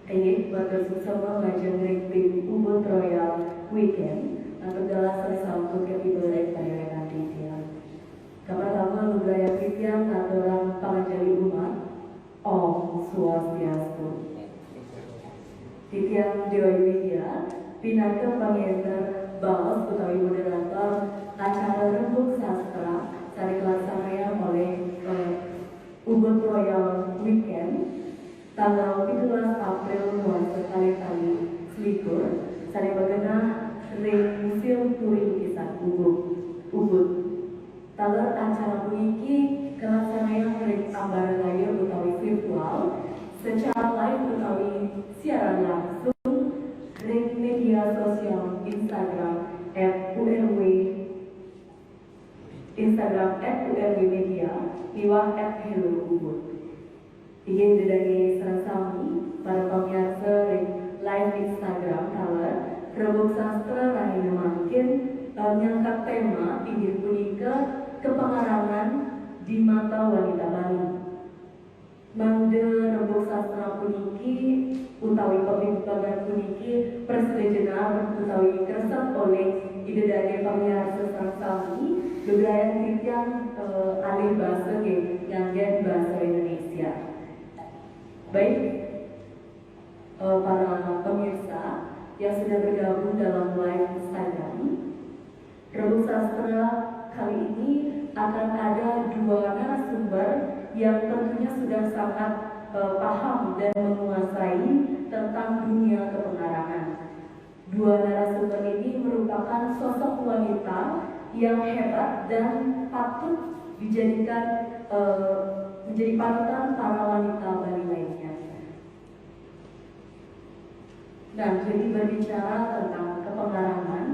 Ini bersama ngajeng tim Ubud Royal Weekend untuk dalam bersambut ke ibadah pada titian. Pertama budaya titian aturan pangajali umat Om Swastiastu. Titian Dewa Media pinaka pangenter baos utawi moderator acara rembuk sastra sari pelaksanaan oleh Ubud Royal Weekend tanggal 17 April 2021 selikur sari berkenah ring Museum Touring Kisah Ubud. Tanggal acara puniki kelaksanaan ring ambar raya utawi virtual secara live utawi siaran langsung ring media sosial Instagram @urwmedia liwat @helloubud. Ingin didangi sarasami para pemirsa live Instagram color Rebuk Sastra Rahina Makin nyangkap tema pinggir punika kepengarangan di mata wanita Bali. Mangde Rebuk Sastra puniki utawi pemimpinan puniki persedejenar utawi keresep oleh idedane pemirsa sarasami budaya titian alih bahasa nganggen bahasa Indonesia. Baik, para pemirsa yang sudah bergabung dalam live Instagram, Rebuk Sastra kali ini akan ada dua narasumber yang tentunya sudah sangat paham dan menguasai tentang dunia kepengarangan. Dua narasumber ini merupakan sosok wanita yang hebat dan patut dijadikan menjadi panutan para wanita Bali lainnya. Nah, jadi berbicara tentang kepengarangan,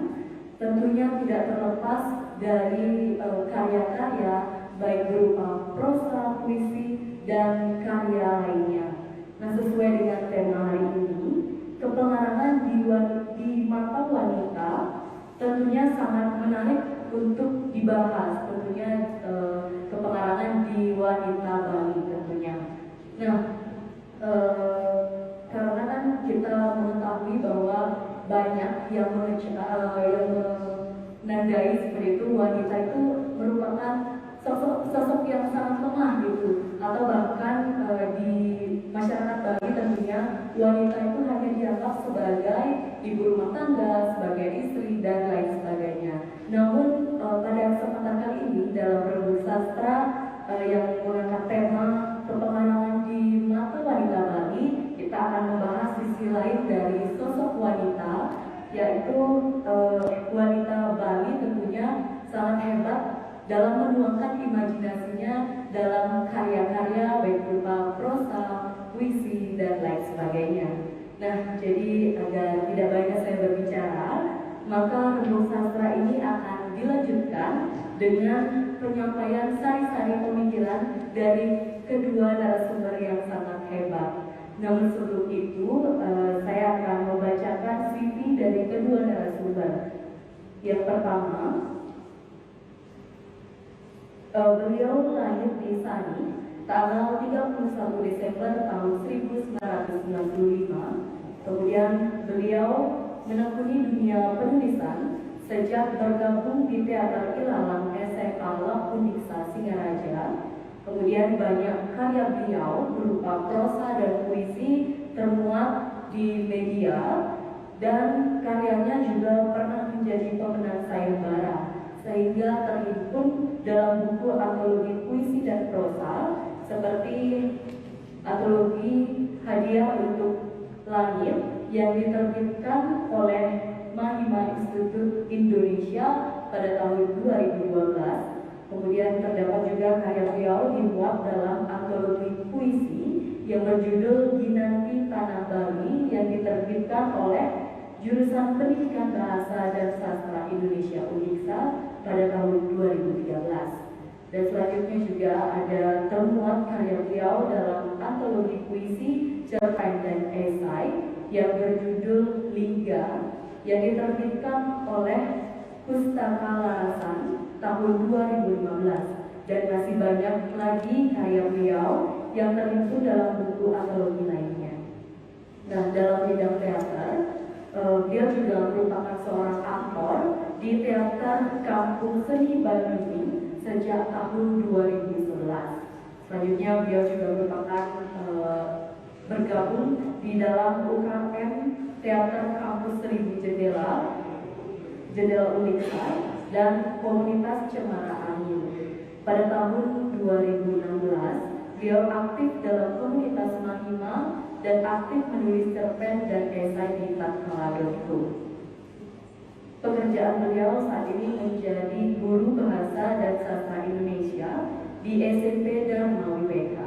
tentunya tidak terlepas dari karya-karya baik berupa prosa, puisi, dan karya lainnya. Nah, sesuai dengan tema hari ini, kepengarangan di mata wanita tentunya sangat menarik untuk dibahas, tentunya kepengarangan di wanita Bali tentunya. Nah, karena kan kita mengetahui bahwa banyak yang menandai seperti itu wanita itu merupakan sosok yang sangat lemah gitu, atau bahkan di masyarakat Bali tentunya wanita itu hanya dianggap sebagai ibu rumah tangga, sebagai istri dan lain sebagainya. Namun pada kesempatan kali ini dalam Rebuk Sastra yang mengangkat tema kepengarangan di mata wanita Bali, kita akan membahas sisi lain dari sosok wanita, yaitu wanita Bali tentunya sangat hebat dalam menuangkan imajinasinya dalam karya-karya baik berupa prosa, puisi, dan lain sebagainya. Nah, jadi agar tidak banyak saya berbicara, maka Rebuk Sastra ini akan dilanjutkan dengan penyampaian sari-sari pemikiran dari kedua narasumber yang sangat hebat. Namun sebelum itu, saya akan membacakan CV dari kedua narasumber. Yang pertama, beliau lahir di Sani tanggal 31 Desember tahun 1995. Kemudian beliau menekuni dunia penulisan sejak bergabung di Teater Ilalang SMA Uniksa Singaraja. Kemudian banyak karya beliau berupa prosa dan puisi termuat di media, dan karyanya juga pernah menjadi pemenang sayembara sehingga terhimpun dalam buku antologi puisi dan prosa seperti antologi Hadiah untuk Langit yang diterbitkan oleh Mahima Institut Indonesia pada tahun 2012. Kemudian terdapat juga karya beliau dimuat dalam antologi puisi yang berjudul Ginanti Tanah Bali yang diterbitkan oleh Jurusan Pendidikan Bahasa dan Sastra Indonesia Uniksa pada tahun 2013. Dan selanjutnya juga ada termuat karya beliau dalam antologi puisi, cerpen dan esai yang berjudul Lingga yang diterbitkan oleh Pustaka Larasan tahun 2015, dan masih banyak lagi karya beliau yang terhimpun dalam buku antologi lainnya. Nah, sejak tahun 2011. Selanjutnya beliau juga merupakan bergabung di dalam UKM Teater Kampus 1000 Jendela Uniksa dan Komunitas Cemara Angin. Pada tahun 2016, beliau aktif dalam komunitas Mahima dan aktif menulis cerpen dan esai di tatkala.com. Pekerjaan beliau saat ini menjadi guru bahasa dan sastra Indonesia di SMP Dharma WPK,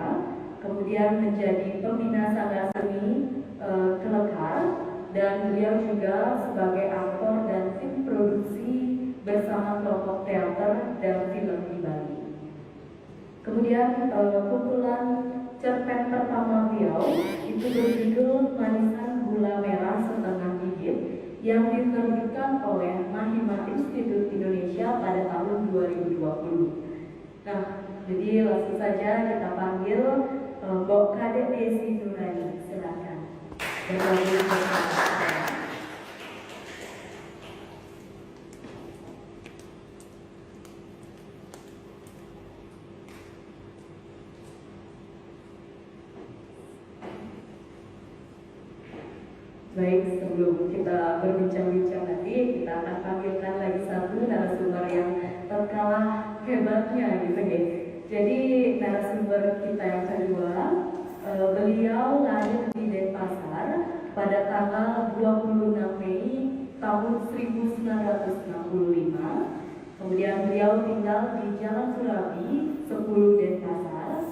kemudian menjadi pembina sanggar seni Kelekar, dan beliau juga sebagai aktor dan tim produksi bersama kelompok teater dan film di Bali. Kemudian kumpulan cerpen pertama beliau itu berjudul Manisan Gula Merah Setengah Bibit yang diterbitkan oleh Mahima Institut Indonesia pada tahun 2020. Nah, jadi langsung saja kita panggil Mbok Kadek Desi Nurani, silakan. Baik, sebelum kita berbincang-bincang nanti, kita akan panggilkan lagi satu narasumber yang terkalah hebatnya gitu ya. Jadi narasumber kita yang kedua, beliau lahir di Denpasar pada tanggal 26 Mei tahun 1965. Kemudian beliau tinggal di Jalan Surabi 10 Denpasar.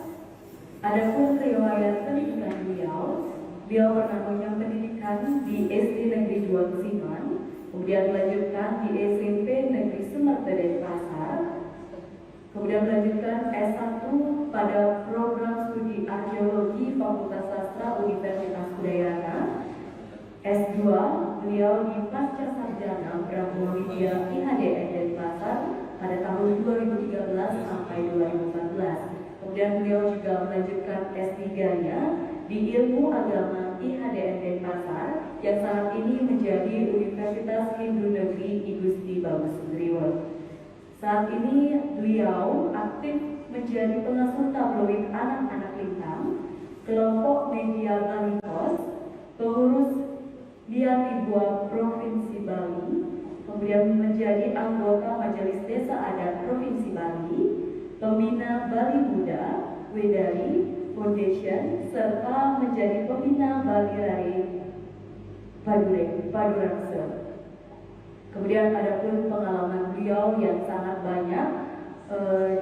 Adapun riwayat pendidikan beliau pernah mengenyam pendidikan di SD Negeri 2 Kesiman, kemudian melanjutkan di SMP Negeri Sumatera Denpasar, kemudian melanjutkan S1 pada program studi arkeologi Fakultas Sastra Universitas Udayana. S2 beliau di Pasca Sarjana Brahmo Widya IHDN Denpasar pada tahun 2013 sampai 2014. Kemudian beliau juga melanjutkan S3-nya di Ilmu Agama IHDN Denpasar yang saat ini menjadi Universitas Hindu Negeri I Gusti Bagus Sundriwo. Saat ini beliau aktif menjadi pengasuh tabloid Anak-anak Lintang, kelompok media Balikos, pengurus Biati Buah Provinsi Bali, kemudian menjadi anggota Majelis Desa Adat Provinsi Bali, pembina Bali Muda, Wedari Foundation, serta menjadi pembina Bali Rai Padurangse. Kemudian ada pun pengalaman beliau yang sangat banyak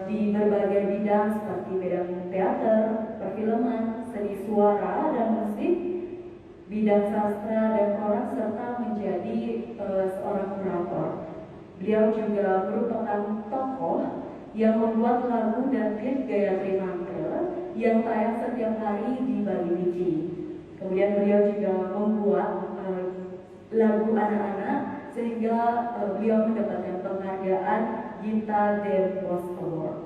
di berbagai bidang seperti bidang teater, perfilman, seni suara dan musik, bidang sastra dan koran, serta menjadi seorang kurator. Beliau juga merupakan tokoh yang membuat lagu dan klip Gayatri Mantra yang tayang setiap hari di Bali Wiji. Kemudian beliau juga membuat lagu anak-anak sehingga beliau mendapatkan penghargaan Gita Dev Post Award.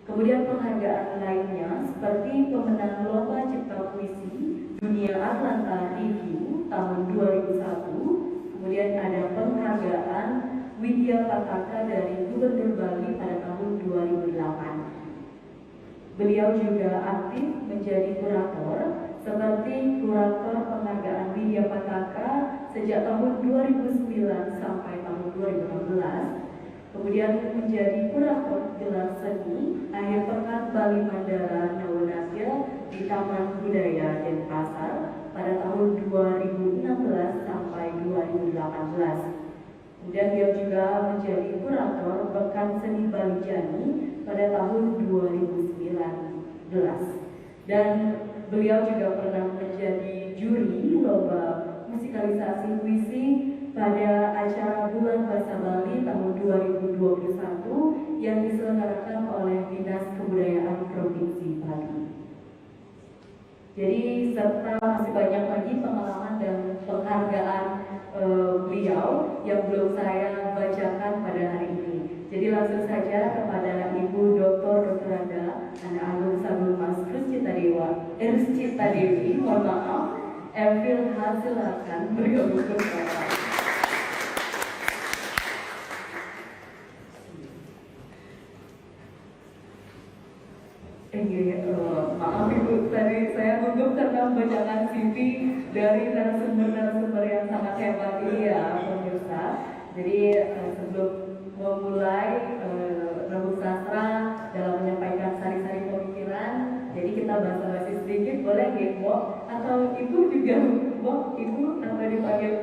Kemudian penghargaan lainnya seperti pemenang Lomba Cipta Puisi Dunia Atlanta Review tahun 2001. Kemudian ada penghargaan Widya Pataka dari Gubernur Bali pada tahun 2008. Beliau juga aktif menjadi kurator seperti kurator penghargaan Widya Pataka sejak tahun 2009 sampai tahun 2016. Kemudian menjadi kurator gelar seni akhir pekan Bali Mandara Nawonasya di Taman Budaya Denpasar pada tahun 2016 sampai 2018. Kemudian dia juga menjadi kurator Pekan Seni Bali Jani pada tahun 2019. Dan beliau juga pernah menjadi juri lomba musikalisasi puisi pada acara Bulan Bahasa Bali tahun 2021 yang diselenggarakan oleh Dinas Kebudayaan Provinsi Bali. Jadi serta masih banyak lagi pengalaman dan penghargaan beliau yang belum saya bacakan pada hari ini. Jadi langsung saja kepada Ibu Dr. Anda Agung Sabul Mas Ruscita Dewi, mohon maaf, Evil silakan bergabung bersama. maaf Ibu, tadi saya gugup karena membacakan CV dari narasumber-narasumber yang sangat hebat ini ya pemirsa. Jadi sebelum memulai Rembuk Sastra dalam menyampaikan sari-sari pemikiran, jadi kita basa-basi sedikit boleh ya Mbok? Atau Ibu juga Mbok, Ibu atau dipanggil?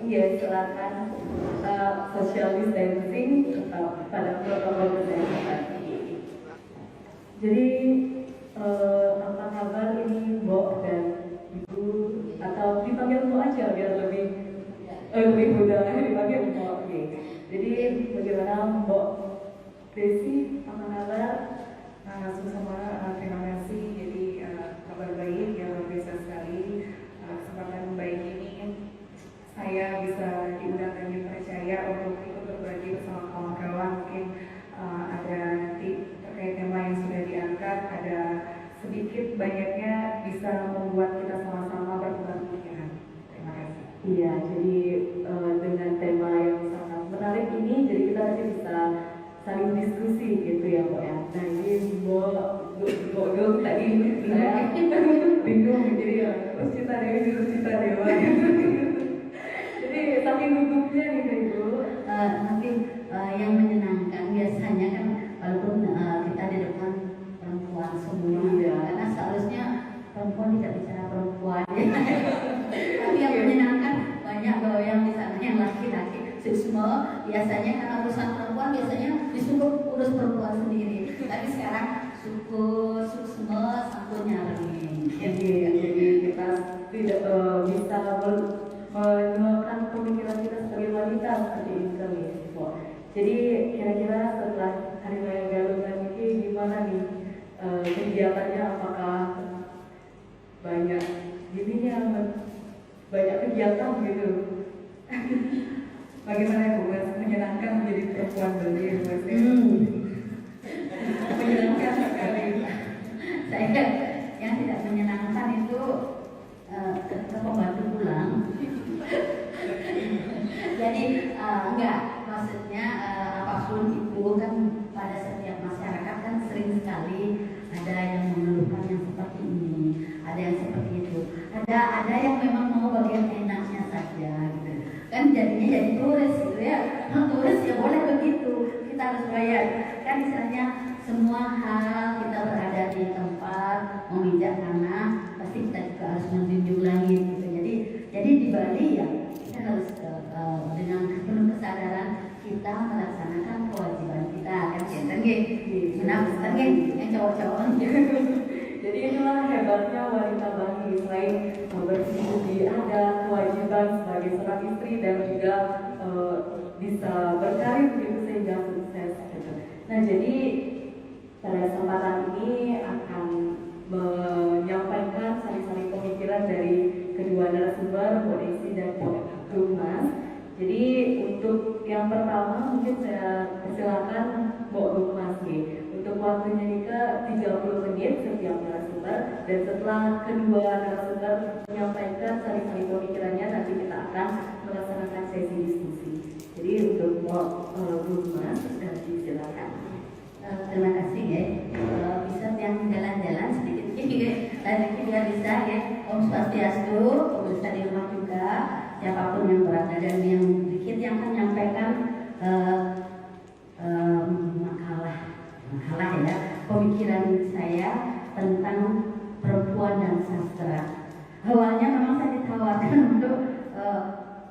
Iya silakan. Social distancing pada protokol kesehatan. Jadi apa kabar ini Mbok dan Ibu, atau dipanggil Mbok aja biar lebih mudah dipanggil Mbok. Okay. Jadi bagaimana Mbok Desi, apa kabar? Semua terima kasih. Jadi kabar baik yang luar biasa sekali. Kesempatan baik ini saya bisa diundang dan dipercaya untuk ikut berbagi bersama kawan-kawan. Mungkin ada nanti terkait tema yang sudah diangkat, ada sedikit banyaknya bisa membuat kita sama-sama bertukar pikiran. Terima kasih. Iya, jadi dengan tema yang sangat menarik ini, jadi kita nanti bisa saling diskusi gitu ya Mbak ya. Nah ini Mbak tadi saya bingung jadi ya terus cita dewa gitu. Jadi saking gugupnya nih Kak Ibu. Tapi yang menyenangkan biasanya kan walaupun kita di depan perempuan semua, karena seharusnya perempuan tidak bicara perempuan. Tapi yang menyenangkan banyak loh yang di sana yang laki-laki semua biasanya karena urusan perempuan biasanya disuruh urus perempuan sendiri. Tapi sekarang syukur semua satu nyari. Jadi kita tidak bisa menyuarakan pemikiran kita sebagai wanita seperti ini kali ya. Jadi kira-kira setelah Hari Raya Galungan ini gimana nih kegiatannya, apakah banyak gininya, banyak kegiatan gitu? Bagaimana ya Bu, menyenangkan menjadi perempuan beli Mas? Menyenangkan sekali. Saya yang tidak menyenangkan itu ketika pembantu pulang. Jadi enggak, maksudnya apapun itu kan pada setiap masyarakat kan sering sekali ada yang mengeluhkan yang seperti ini, ada yang seperti itu, ada yang memang mau bagian enaknya saja gitu. Kan jadinya jadi turis gitu ya. Turis ya boleh begitu, kita harus bayar. Kan misalnya semua hal kita berada di tempat memijak tanah, pasti kita juga harus menjunjung langit gitu. Jadi di Bali ya kita harus dengan penuh kesadaran kita melaksanakan kewajiban kita kan benar yang cowok-cowok. Jadi itulah hebatnya wanita Bali, selain berkecimpung di ada kewajiban sebagai seorang istri dan juga bisa berkarir begitu sehingga sukses gitu. Nah jadi pada kesempatan ini akan menyampaikan sari-sari pemikiran dari kedua narasumber, Bu Desi dan Bu Mas. Jadi untuk yang pertama mungkin saya persilakan Bu Mas nih. Untuk waktunya Nika 30 menit setiap narasumber, dan setelah kedua narasumber menyampaikan sari-sari pemikirannya nanti kita akan melaksanakan sesi diskusi. Jadi untuk Bu Mas silakan. Terima kasih ya. Bisa yang jalan-jalan sedikit lagi biar bisa ya. Om Swastiastu, pemirsa di rumah juga, siapapun yang berada dan yang sedikit yang menyampaikan makalah ya, pemikiran saya tentang perempuan dan sastra. Awalnya memang saya ditawarkan untuk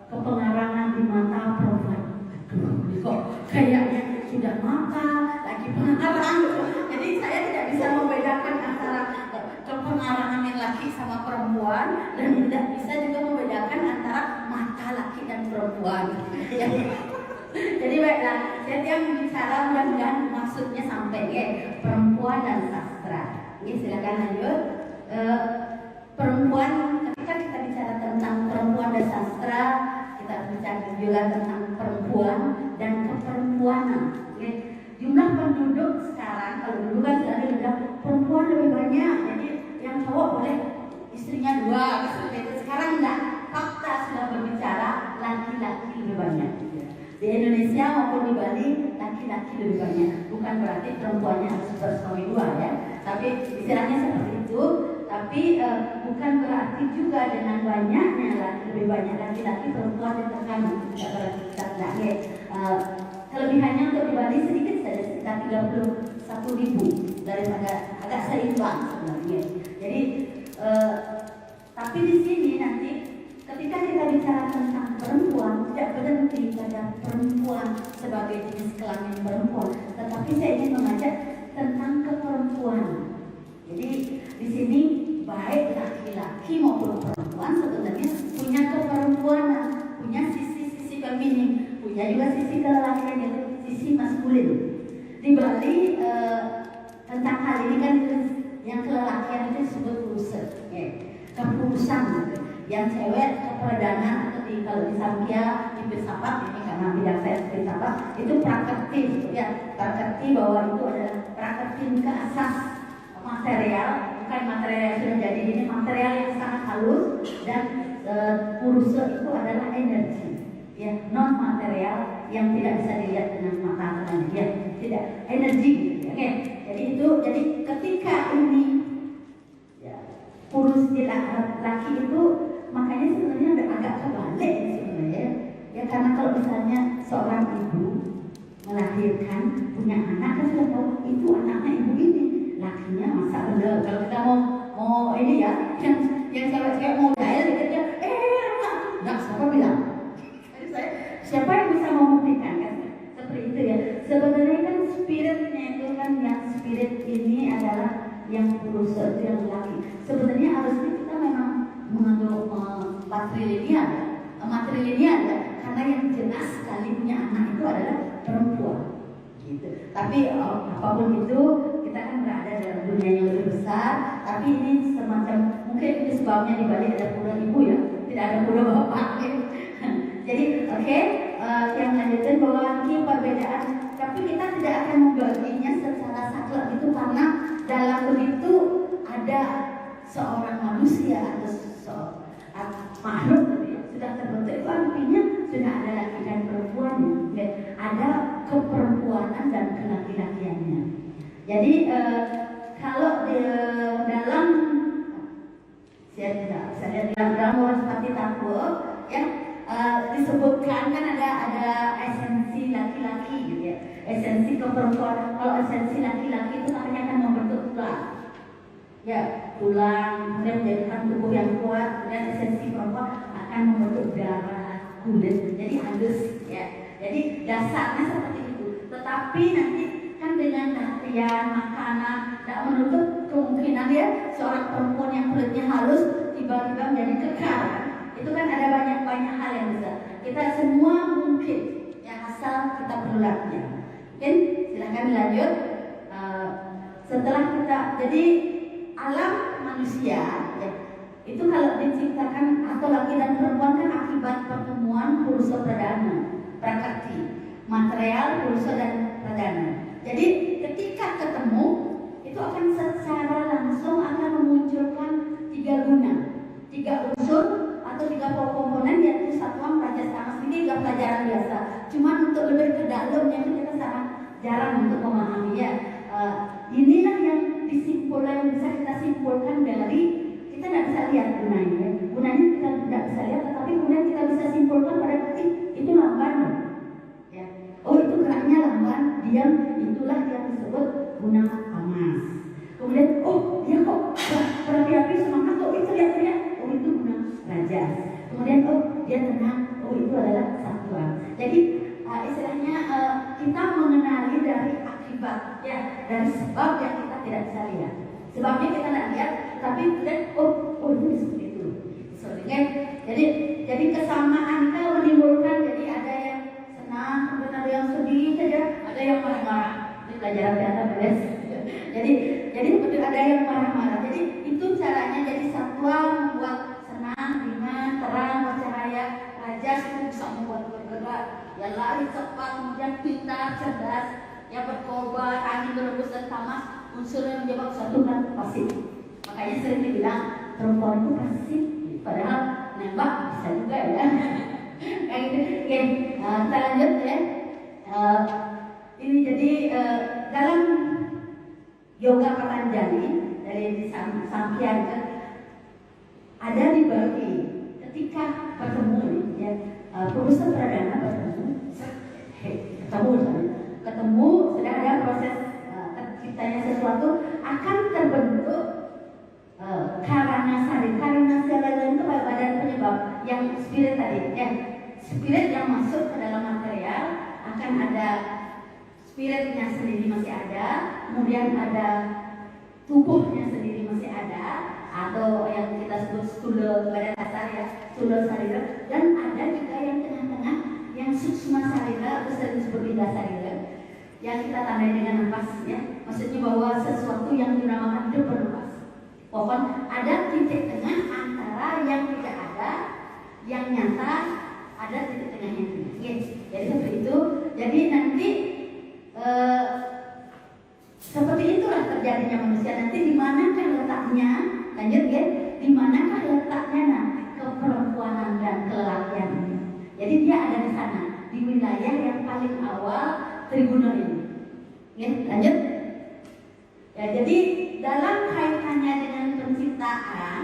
kepengarangan di mata perempuan. Kok kayaknya sudah mata lagi pengarang. Jadi saya tidak bisa membedakan antara kepengarangan yang laki sama perempuan, dan tidak bisa juga membedakan antara mata laki dan perempuan. Jadi baiklah, saya yang bicara mudah-mudahan maksudnya sampai ya, perempuan dan sastra. Ini silakan lanjut. Perempuan, ketika kita bicara tentang perempuan dan sastra, kita bicara juga tentang perempuan dan keperempuanan. Okay? Jumlah penduduk sekarang, kalau dulu kan sudah perempuan lebih banyak, jadi yang cowok boleh istrinya 2 gitu. Sekarang enggak, fakta sudah berbicara laki-laki lebih banyak. Di Indonesia maupun di Bali laki-laki lebih banyak. Bukan berarti perempuannya harus bersuami 2 ya, Tapi istilahnya seperti itu. Tapi bukan berarti juga dengan banyaknya lebih banyak laki-laki perempuan ditekan tidak berarti tidak. Kelebihannya untuk di Bali sedikit saja, sekitar 31.000 daripada agak seimbang sebenarnya. Jadi tapi di sini nanti ketika kita bicara tentang perempuan, tidak berhenti pada perempuan sebagai jenis kelamin perempuan, tetapi saya ingin mengajak tentang keperempuanan. Jadi di sini baik laki-laki maupun perempuan sebenarnya punya keperempuanan, punya sisi-sisi feminin, punya juga sisi kelelakian, yaitu sisi maskulin. Di Bali tentang hal ini kan yang kelelakian itu disebut purusa, kepurusan gitu. Yang cewek keperadanan atau kalau di Samkhya, di filsafat ini karena bidang saya filsafat itu prakerti, ya prakerti bahwa itu adalah prakerti ke asas material, bukan material yang sudah jadi, ini material yang sangat halus, dan purusa itu adalah energi, ya non material yang tidak bisa dilihat dengan mata teman, ya tidak energi, oke. Jadi ketika ini ya, purus tidak laki itu, makanya sebenarnya udah agak kebalik sebenarnya, ya karena kalau misalnya seorang ibu melahirkan punya anak kan sudah tahu itu anaknya ibu ini, lakinya masa bener. Kalau kita mau ini ya, yang cewek-cewek mau dahil dia enggak, siapa bilang? Jadi siapa yang bisa membuktikan kan? Seperti itu ya. Sebenarnya kan spiritnya itu kan, yang spirit ini adalah yang purusa itu yang laki. Sebenarnya harusnya kita memang mengandung matrilineal ya, karena yang jelas sekali punya anak itu adalah perempuan gitu. Tapi apapun itu kita kan berada dalam dunia yang lebih besar, tapi ini semacam mungkin itu sebabnya di Bali ada pura ibu ya, tidak ada pura bapak gitu. Jadi yang lanjutin bahwa ini perbedaan, tapi kita tidak akan membaginya secara saklek itu, karena dalam begitu ada seorang manusia atau makhluk sudah terbentuk, itu artinya sudah ada laki dan perempuan, ada keperempuanan dan kelaki-lakiannya. Jadi kalau dalam saya dalam Waspati Taku ya disebutkan kan ada esensi laki-laki gitu ya, esensi keperempuan. Kalau esensi laki-laki itu namanya akan membentuk tulang. Ya, tulang kemudian menjadikan tubuh yang kuat, kemudian esensi perempuan akan membentuk darah, kulit, jadi halus ya. Jadi dasarnya seperti itu. Tetapi nanti kan dengan latihan, makanan, tidak menutup kemungkinan ya seorang perempuan yang kulitnya halus tiba-tiba menjadi kekar. Itu kan ada banyak hal yang bisa. Kita semua mungkin yang asal kita perlu latihan. Mungkin silakan dilanjut. Setelah kita jadi alam manusia ya, itu kalau diciptakan atau laki dan perempuan kan akibat pertemuan purusa pradana, prakerti, material, purusa dan pradana. Jadi ketika ketemu itu akan secara langsung akan memunculkan 3 guna, 3 unsur atau 3 komponen, yaitu satuan rajas tamas. Ini juga pelajaran biasa. Cuman untuk lebih ke dalamnya itu kita sangat jarang untuk memahami ya. Inilah yang disimpulkan, yang bisa kita simpulkan dari kita tidak bisa lihat gunanya. Gunanya kita tidak bisa lihat, tetapi kemudian kita bisa simpulkan pada itu lamban. Ya. Oh itu geraknya lamban, diam, itulah yang disebut guna tamas. Kemudian oh dia kok berapi-api semangat, oh itu teriak-teriak, oh itu guna rajas. Kemudian oh dia tenang, oh itu adalah satuan. Jadi istilahnya kita mengenali dari akibat ya, dari sebab yang kita tidak bisa lihat. Sebabnya kita tidak lihat, tapi kemudian oh itu seperti itu. Jadi kesamaan itu menimbulkan, jadi ada yang senang, kemudian ada yang sedih saja, ada yang marah-marah. Ini pelajaran teater beres. Jadi betul ada yang marah-marah. Jadi itu caranya, jadi satuan membuat senang, ringan, terang, bercahaya. Rajas itu bisa membuat bergerak, ya lari cepat, kemudian pintar, cerdas, yang berkorban, angin berembus dan tamas. Unsur yang menjebak satu kan pasif. Makanya sering dibilang perempuan itu pasif, padahal nembak bisa juga ya. Kayak gitu. Oke, kita lanjut ya. Ini jadi dalam Yoga Patanjali dari di Samkhya ada dibagi ketika bertemu ya, Purusa Pradana ketemu sudah ada proses terciptanya sesuatu akan terbentuk karana sarila itu badan penyebab yang spirit tadi ya, spirit yang masuk ke dalam material akan ada spiritnya sendiri masih ada, kemudian ada tubuhnya sendiri masih ada, atau yang kita sebut stula badan dasar ya, stula sarira, dan ada juga yang tengah-tengah yang suksma sarira atau sering disebut lidah sarira yang kita tandai dengan nafas ya, maksudnya bahwa sesuatu yang dinamakan hidup bernafas. Pokoknya ada titik tengah antara yang tidak ada, yang nyata, ada titik tengahnya. Yes. Jadi seperti itu. Jadi nanti seperti itulah terjadinya manusia. Nanti di manakah letaknya? Lanjut ya. Di manakah letaknya keperempuanan dan kelelakian? Jadi dia ada di sana, di wilayah yang paling awal tribunal ini. Ya, lanjut. Ya, jadi dalam kaitannya dengan penciptaan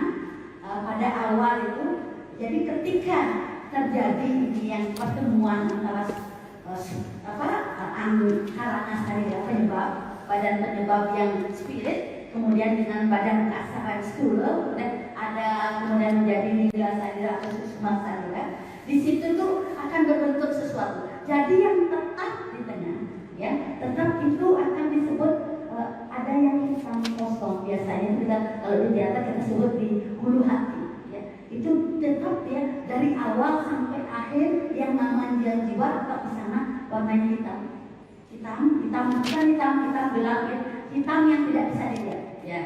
pada awal itu, jadi ketika terjadi ini yang pertemuan antara karana sarira penyebab, badan penyebab yang spirit, kemudian dengan badan kasar stula, kemudian menjadi lidah sarira atau suksma sarira. Di situ tuh akan berbentuk sesuatu. Jadi yang tetap di tengah, ya, tetap itu akan disebut ada yang hitam kosong. Biasanya kita kalau di teater kita sebut di hulu hati. Itu tetap ya dari awal sampai akhir yang namanya jiwa tetap di sana warnanya hitam gelap ya, hitam yang tidak bisa dilihat ya,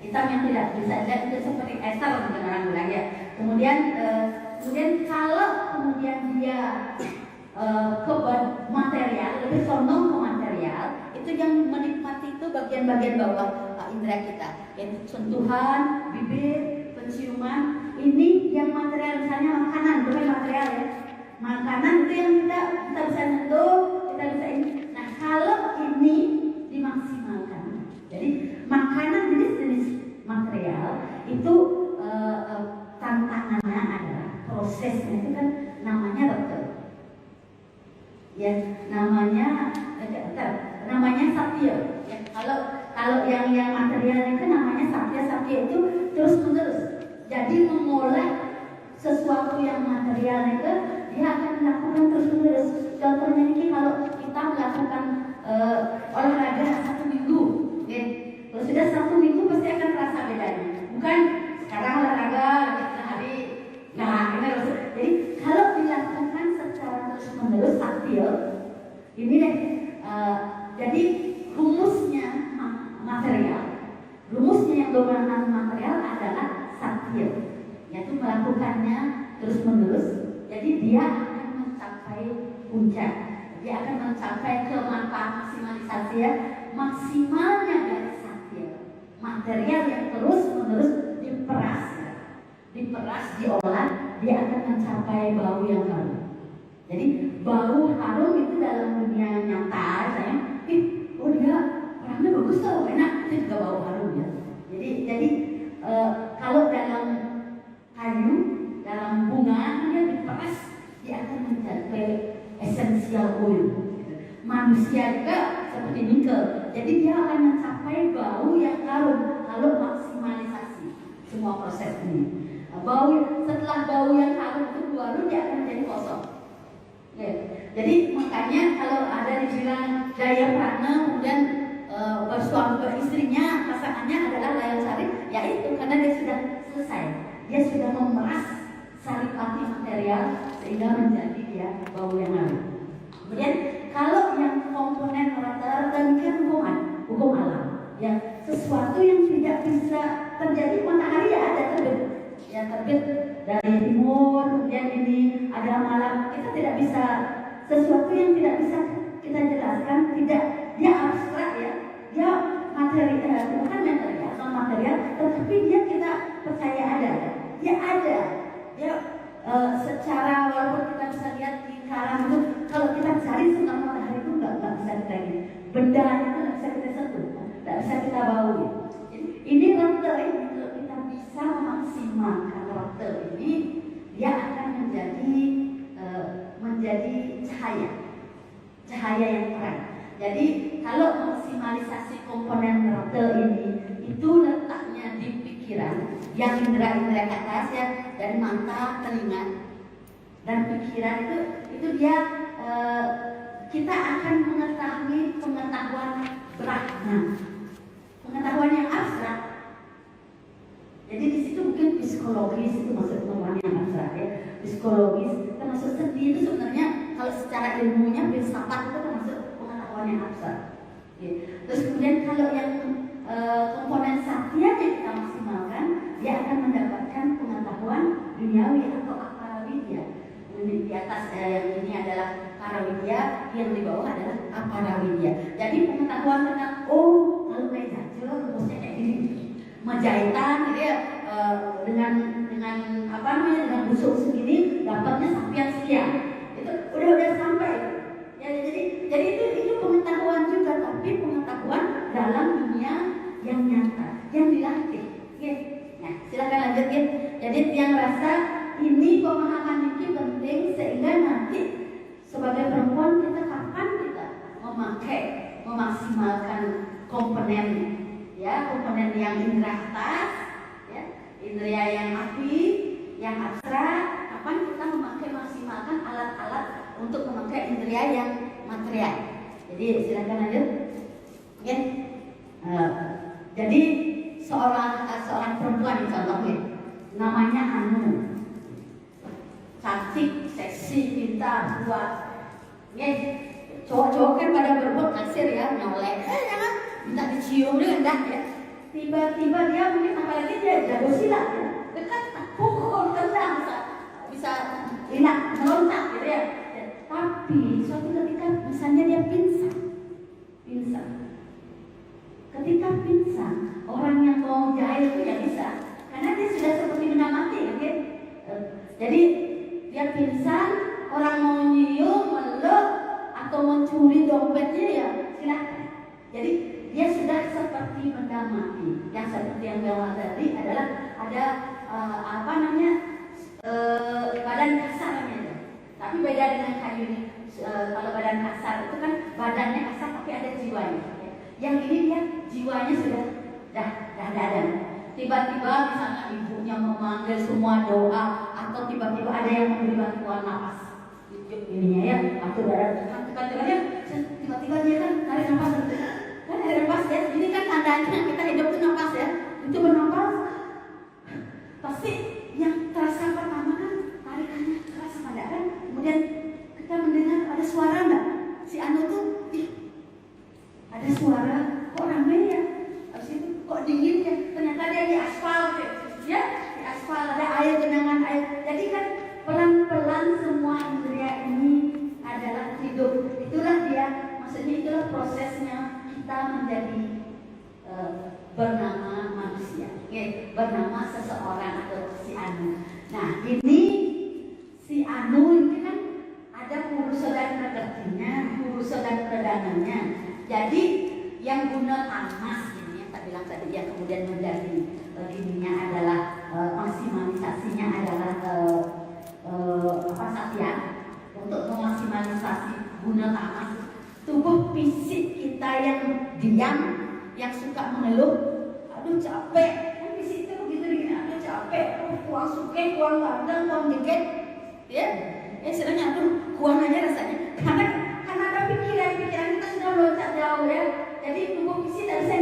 hitam yang tidak bisa dilihat itu seperti ester mungkin orang bilang ya. Kemudian kalau kemudian dia ke material, lebih condong ke material, itu yang menikmati itu bagian-bagian bawah indera kita, yaitu sentuhan, bibir, penciuman. Ini yang material, misalnya makanan, bukan material ya. Makanan itu yang kita bisa sentuh, kita bisa ini. Nah, kalau ini dimaksimalkan, jadi makanan jenis-jenis material itu tantangannya adalah prosesnya itu kan namanya dokter. Ya, namanya satya. Ya, kalau yang material itu namanya satya itu terus menerus. Jadi mengolah sesuatu yang material itu dia akan melakukan terus menerus. Contohnya ini kalau kita melakukan olahraga 1 minggu, ya, kalau sudah 1 minggu pasti akan terasa bedanya. Bukan sekarang olahraga hari, nah ini harus. Jadi kalau dilakukan secara terus menerus satya, ini deh. Jadi rumusnya yang dominan material adalah satya, yaitu melakukannya terus menerus. Jadi dia akan mencapai puncak, dia akan mencapai ke maksimalisasi ya, maksimalnya dari satya, material yang terus menerus diperas, diolah, dia akan mencapai bau yang harum. Jadi bau harum itu dalam dunia nyata, saya, dia orangnya bagus loh, enak, itu juga bau harum ya. Jadi kalau dalam kayu, dalam bunga dia diperas, dia akan mencapai essential oil. Manusia juga seperti nikel, jadi dia akan mencapai bau yang harum kalau maksimalisasi semua proses ini. Setelah bau yang harum itu keluar, dia akan menjadi kosong. Ya. Jadi makanya kalau ada dibilang daya prana kemudian bersuami beristrinya, pasangannya adalah layang sari, yaitu karena dia sudah selesai, dia sudah memeras saripati material sehingga menjadi dia bau yang harum. Kemudian kalau yang komponen rata-rata kan hukum alam, ya, sesuatu yang tidak bisa terjadi. Matahari ya ada terbit dari timur, kemudian ini ada malam, kita tidak bisa, sesuatu yang tidak bisa kita jelaskan, tidak, dia abstrak ya, dia materi, bukan material, non material, tetapi dia kita percaya ada, dia ada, dia secara walaupun kita bisa lihat di karang itu, kalau kita cari sinar matahari itu nggak bisa kita lihat, benda itu nggak bisa kita sentuh, nggak bisa kita bawa bisa memaksimalkan rote ini, dia akan menjadi cahaya yang terang. Jadi kalau maksimalisasi komponen rote ini itu letaknya di pikiran, yang indera-indera ke atas ya, dari mata, telinga, dan pikiran itu dia kita akan mengetahui pengetahuan Brahma, pengetahuan yang abstrak. Jadi di situ mungkin psikologis itu masuk pengetahuan yang abstrak ya. Psikologis termasuk seni itu sebenarnya kalau secara ilmunya filsafat itu termasuk pengetahuan yang abstrak. Ya. Terus kemudian kalau yang komponen satya yang kita maksimalkan, dia akan mendapatkan pengetahuan duniawi atau aparawidya. Di atas yang ini adalah parawidya, yang di bawah adalah aparawidya. Jadi pengetahuan tentang kalau kayak jajah rumusnya kayak gini, menjahitan gitu ya, dengan apa namanya, dengan busuk segini dapatnya sekian. Itu udah sampai. Ya, jadi itu pengetahuan juga, tapi pengetahuan dalam dunia yang nyata, yang dilatih. Gitu. Nah, silakan lanjut ya. Jadi yang rasa ini pemahaman ini penting sehingga nanti sebagai perempuan kita kapan kita memaksimalkan komponen ya, komponen yang indera atas ya, indera yang api, yang abstrak, kapan kita maksimalkan alat-alat untuk memakai indera yang material. Jadi silakan lanjut ya. Jadi seorang perempuan contohnya namanya Anu, cantik, seksi, pintar, kuat. Ya, cowok-cowok kan pada berbuat naksir ya, nyolek. Jangan minta dicium dia enggak ya. Tiba-tiba dia mungkin apalagi dia jago silat ya. Dekat pukul tendang bisa hilang, meloncat gitu ya. Tapi suatu ketika misalnya dia pingsan. Ketika pingsan, orang yang mau jahil itu ya bisa, karena dia sudah seperti benda mati, kan? Jadi dia pingsan, orang mau nyium, meluk, atau mencuri dompetnya ya silahkan. Jadi dia sudah seperti benda mati. Yang seperti yang bilang tadi adalah ada badan kasarnya. Tapi beda dengan kayu ini. Kalau badan kasar itu kan badannya kasar tapi ada jiwanya. Yang ini dia jiwanya sudah dah ada. Tiba-tiba misalnya ibunya memanggil semua doa, atau tiba-tiba ada yang memberi bantuan nafas. Ininya ya, atau tiba-tiba dia kan tarik nafas, kan ada nafas ya. Ini kan tandanya kita hidup itu nafas ya. Itu bernafas, pasti yang terasa pertama kan tarikannya terasa pada kan. Kemudian kita mendengar ada suara enggak? Si Anu tuh, ada suara, kok ramai ya? Habis itu kok dingin ya? Ternyata dia di aspal ya, di aspal ada air, genangan air. Jadi kan pelan-pelan semua indera ini adalah hidup. Itulah dia, maksudnya itulah prosesnya kita menjadi bernama manusia, bernama seseorang atau si Anu. Nah ini si Anu ini kan ada purusa dan prakertinya, purusa dan pradananya. Jadi yang guna tamas ini yang tak bilang tadi, yang kemudian menjadi ininya adalah maksimalisasinya adalah satya, untuk memaksimalisasi guna tamas. Tubuh fisik kita yang diam, yang suka mengeluh, aduh capek, kan fisik itu begitu begini, aduh capek, kuang suke, kuang gandeng, kuang dikit, ya, istilahnya aduh kuang aja rasanya, karena ada pikiran kita sudah meloncat jauh ya. Jadi tubuh fisik tidak bisa